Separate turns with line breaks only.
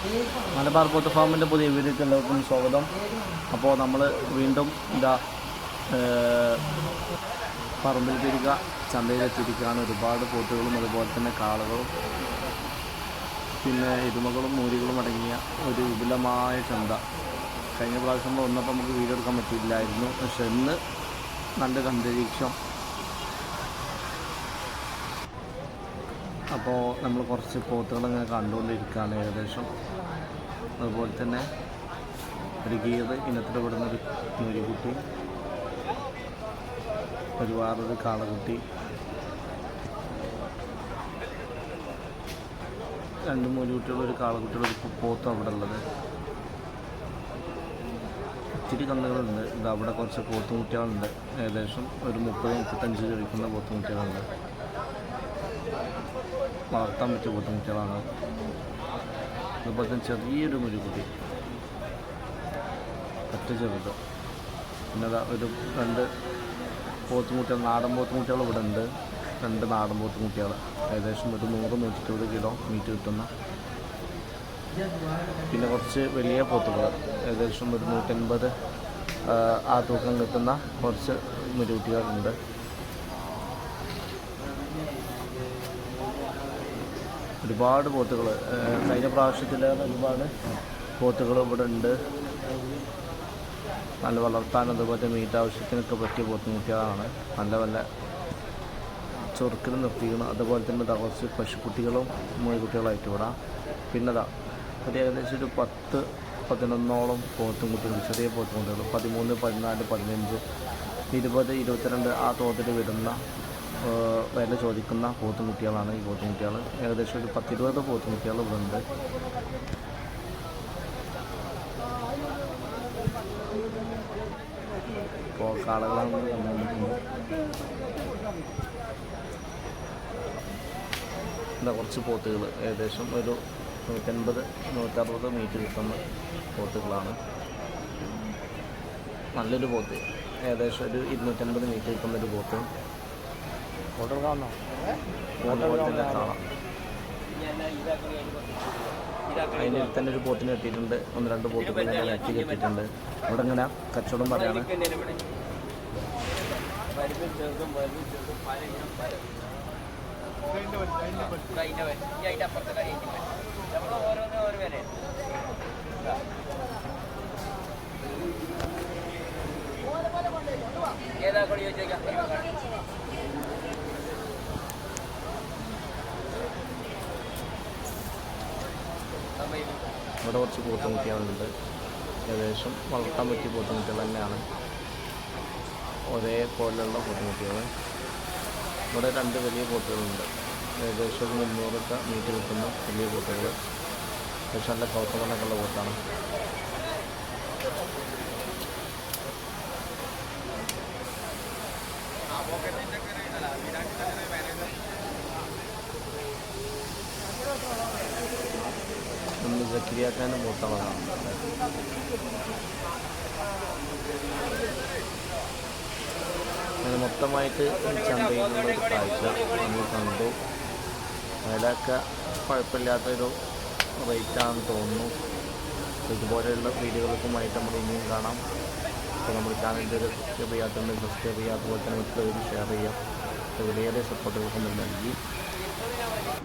മലബാർ പോത്ത് ഫാമിൻ്റെ പുതിയ വീഡിയോയ്ക്ക് എല്ലാവർക്കും സ്വാഗതം. അപ്പോൾ നമ്മൾ വീണ്ടും പറമ്പിൽ തിരിക ചന്തയിലെത്തിയിരിക്കുകയാണ്. ഒരുപാട് പോത്തുകളും അതുപോലെ തന്നെ കാളകളും പിന്നെ എരുമകളും മൂരികളും അടങ്ങിയ ഒരു വിപുലമായ ചന്ത. കഴിഞ്ഞ പ്രാവശ്യം വന്നപ്പോൾ നമുക്ക് വീഡിയോ എടുക്കാൻ പറ്റിയില്ലായിരുന്നു. പക്ഷെ ഇന്ന് നല്ലൊരു അന്തരീക്ഷം. അപ്പോൾ നമ്മൾ കുറച്ച് പോത്തുകളിങ്ങനെ കണ്ടുകൊണ്ടിരിക്കുകയാണ് ഏകദേശം. അതുപോലെ തന്നെ ഒരു ഗീർ ഇനത്തിൽ വിടുന്നൊരു മൂരിക്കുട്ടി, ഒരു വേറൊരു കാളക്കുട്ടി, രണ്ട് മൂരിക്കുട്ടികളും ഒരു കാളക്കുട്ടികളും ഒരു പോത്തും അവിടെ ഉള്ളത്. ഇച്ചിരി കന്നുകളുണ്ട്. ഇത് അവിടെ കുറച്ച് പോത്തുമുട്ടികളുണ്ട്. ഏകദേശം ഒരു 30-35 കഴിക്കുന്ന പോത്തുമുട്ടികളുണ്ട്. വളർത്താൻ പറ്റിയ പോത്തുമുട്ടികളാണ്. അതുപോലെ തന്നെ ചെറിയൊരു മുരിക്കുട്ടി, ഒറ്റ ചെറുത്. പിന്നെ ഒരു 2 പോത്തുമുട്ടികൾ, നാടൻ പോത്തുമുട്ടികൾ ഇവിടെ ഉണ്ട്. 2 നാടൻ പോത്തുമുട്ടികൾ, ഏകദേശം ഒരു 100-120 കിലോ മീറ്റ് കിട്ടുന്ന. പിന്നെ കുറച്ച് വലിയ പോത്തുകൾ, ഏകദേശം ഒരു 180 ആ തൂക്കം കിട്ടുന്ന കുറച്ച് മുരിക്കുട്ടികളുണ്ട്. ഒരുപാട് പോത്തുകൾ, കഴിഞ്ഞ പ്രാവശ്യത്തിലേറെ ഒരുപാട് പോത്തുകൾ ഇവിടെ ഉണ്ട്. നല്ല വളർത്താൻ അതുപോലെ മീറ്റ് ആവശ്യത്തിനൊക്കെ പറ്റിയ പോത്തുമുട്ടികളാണ്. നല്ല ചൊറുക്കിൽ നിർത്തിക്കണം. അതുപോലെ തന്നെ കുറച്ച് പശുക്കുട്ടികളും മൂരിക്കുട്ടികളായിട്ട് വിടാം. പിന്നെ ഒരു ഏകദേശം ഒരു 10-11 പോത്തുംകുട്ടികൾ, ചെറിയ പോത്തുകുട്ടികൾ, 13, 14, 15, 20, 22 ആ തോതിൽ വിടുന്ന വില ചോദിക്കുന്ന പോത്തുകുട്ടികളാണ് ഈ പോത്തുകുട്ടികൾ. ഏകദേശം ഒരു 10-20 പോത്തുകുട്ടികൾ ഇവിടെ ഉണ്ട്. ഇപ്പോൾ കാളകളാണ് കണ്ടുകൊണ്ടിരിക്കുന്നത്. എന്താ കുറച്ച് പോത്തുകൾ, ഏകദേശം ഒരു 150-160 മീറ്റ് കിട്ടുന്ന പോത്തുകളാണ്. നല്ലൊരു പോത്ത്, ഏകദേശം ഒരു 250 മീറ്റ് കിട്ടുന്നൊരു പോത്ത്. അതുപോലെ തന്നെ കാണാം. അതിൻ്റെ തന്നെ ഒരു പോത്തിന് കെട്ടിയിട്ടുണ്ട്. 1-2 പോത്തുകൾ നെറ്റി കെട്ടിയിട്ടുണ്ട്. ഇവിടെ ഇങ്ങനെ കച്ചവടം പറയാണ്. ഇവിടെ കുറച്ച് പോത്തുമുട്ടികളുണ്ട്. ഏകദേശം വളർത്താൻ പറ്റിയ പോത്തുമുട്ടികൾ തന്നെയാണ്, ഒരേപോലെയുള്ള പോത്തുമുട്ടികൾ. ഇവിടെ 2 വലിയ പോത്തുകളുണ്ട്. ഏകദേശം 300 മീറ്റ് കിട്ടുന്ന വലിയ പോത്തുകൾ. ഏകദേശം നല്ല കൗത്തമണ്ണൊക്കെയുള്ള പോത്താണ്. നമ്മൾ സക്കരിയാക്കാനും പോത്താണ് കാണുന്നത്. അങ്ങനെ മൊത്തമായിട്ട് ചന്തയിലുള്ളൊരു കാഴ്ച നമ്മൾ കണ്ടു. വിലയൊക്കെ കുഴപ്പമില്ലാത്തൊരു റേറ്റാണെന്ന് തോന്നുന്നു. ഇതുപോലെയുള്ള വീഡിയോകൾക്കുമായിട്ട് നമ്മൾ ഇനിയും കാണാം. അപ്പോൾ നമ്മുടെ ചാനലിൻ്റെ ഒരു സബ്സ്ക്രൈബ് ചെയ്യാത്തതുകൊണ്ട് സബ്സ്ക്രൈബ് ചെയ്യുക. അതുപോലെ തന്നെ മറ്റുള്ളവർ ഷെയർ ചെയ്യാം. വളരെയേറെ സപ്പോർട്ടുകൾക്കും നൽകി.